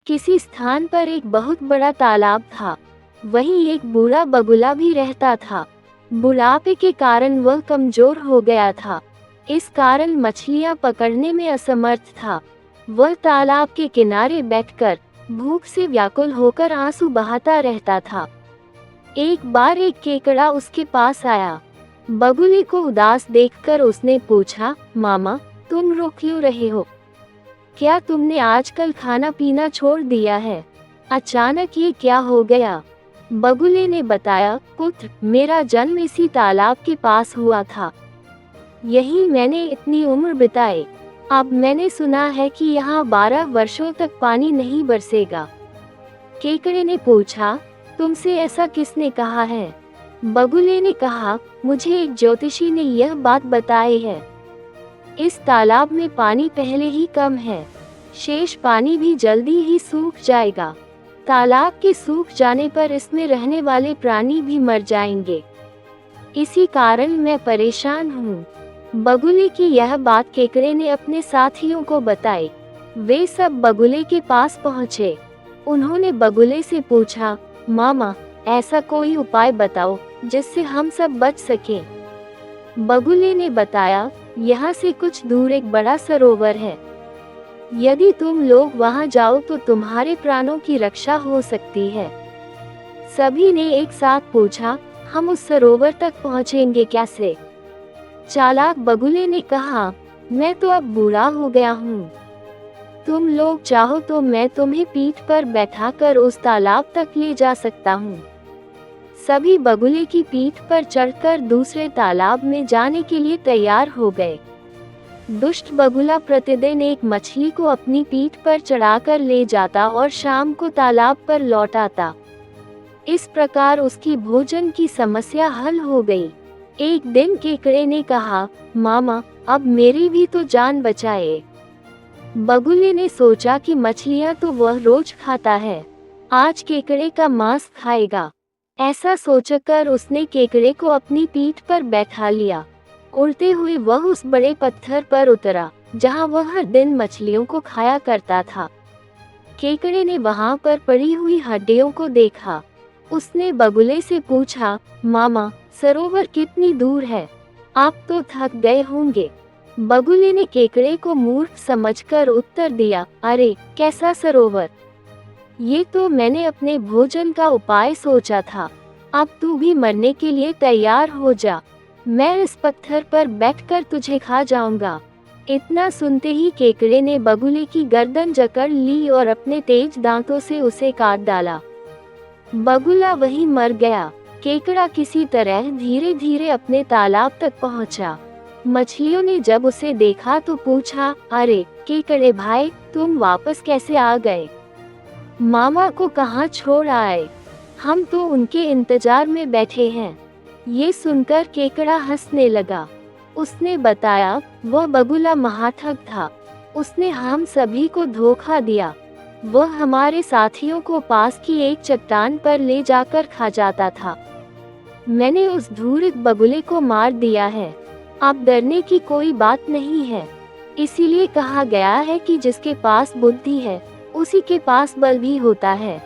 किसी स्थान पर एक बहुत बड़ा तालाब था। वहीं एक बूढ़ा बगुला भी रहता था। बुढ़ापे के कारण वह कमजोर हो गया था। इस कारण मछलियां पकड़ने में असमर्थ था। वह तालाब के किनारे बैठकर भूख से व्याकुल होकर आंसू बहाता रहता था। एक बार एक केकड़ा उसके पास आया। बगुले को उदास देखकर उसने पूछा, मामा, तुम रो क्यों रहे हो? क्या तुमने आजकल खाना पीना छोड़ दिया है? अचानक ये क्या हो गया? बगुले ने बताया, पुत्र, मेरा जन्म इसी तालाब के पास हुआ था। यही मैंने इतनी उम्र बिताई। अब मैंने सुना है कि यहाँ 12 वर्षों तक पानी नहीं बरसेगा। केकड़े ने पूछा, तुमसे ऐसा किसने कहा है? बगुले ने कहा, मुझे एक ज्योतिषी ने यह बात बताई है। इस तालाब में पानी पहले ही कम है। शेष पानी भी जल्दी ही सूख जाएगा। तालाब के सूख जाने पर इसमें रहने वाले प्राणी भी मर जाएंगे। इसी कारण मैं परेशान हूँ। बगुले की यह बात केकड़े ने अपने साथियों को बताई। वे सब बगुले के पास पहुँचे। उन्होंने बगुले से पूछा, मामा, ऐसा कोई उपाय बताओ जिससे हम सब बच सकें। बगुले ने बताया, यहाँ से कुछ दूर एक बड़ा सरोवर है। यदि तुम लोग वहाँ जाओ तो तुम्हारे प्राणों की रक्षा हो सकती है। सभी ने एक साथ पूछा, हम उस सरोवर तक पहुँचेंगे कैसे? चालाक बगुले ने कहा, मैं तो अब बूढ़ा हो गया हूँ। तुम लोग चाहो तो मैं तुम्हें पीठ पर बैठाकर उस तालाब तक ले जा सकता हूँ। सभी बगुले की पीठ पर चढ़कर दूसरे तालाब में जाने के लिए तैयार हो गए। दुष्ट बगुला प्रतिदिन एक मछली को अपनी पीठ पर चढ़ाकर ले जाता और शाम को तालाब पर लौट आता। इस प्रकार उसकी भोजन की समस्या हल हो गई। एक दिन केकड़े ने कहा, मामा, अब मेरी भी तो जान बचाए। बगुले ने सोचा कि मछलियां तो वह रोज खाता है, आज केकड़े का मांस खाएगा। ऐसा सोचकर उसने केकड़े को अपनी पीठ पर बैठा लिया। उड़ते हुए वह उस बड़े पत्थर पर उतरा जहां वह हर दिन मछलियों को खाया करता था। केकड़े ने वहां पर पड़ी हुई हड्डियों को देखा। उसने बगुले से पूछा, मामा, सरोवर कितनी दूर है? आप तो थक गए होंगे। बगुले ने केकड़े को मूर्ख समझकर उत्तर दिया, अरे, कैसा सरोवर? ये तो मैंने अपने भोजन का उपाय सोचा था। अब तू भी मरने के लिए तैयार हो जा। मैं इस पत्थर पर बैठकर तुझे खा जाऊंगा। इतना सुनते ही केकड़े ने बगुले की गर्दन जकड़ ली और अपने तेज दांतों से उसे काट डाला। बगुला वहीं मर गया। केकड़ा किसी तरह धीरे धीरे अपने तालाब तक पहुंचा। मछलियों ने जब उसे देखा तो पूछा, अरे केकड़े भाई, तुम वापस कैसे आ गए? मामा को कहाँ छोड़ आए? हम तो उनके इंतजार में बैठे हैं। ये सुनकर केकड़ा हंसने लगा। उसने बताया, वह बगुला महाठग था। उसने हम सभी को धोखा दिया। वह हमारे साथियों को पास की एक चट्टान पर ले जाकर खा जाता था। मैंने उस धूर्त बगुले को मार दिया है। अब डरने की कोई बात नहीं है। इसीलिए कहा गया है कि जिसके पास बुद्धि है, उसी के पास बल भी होता है।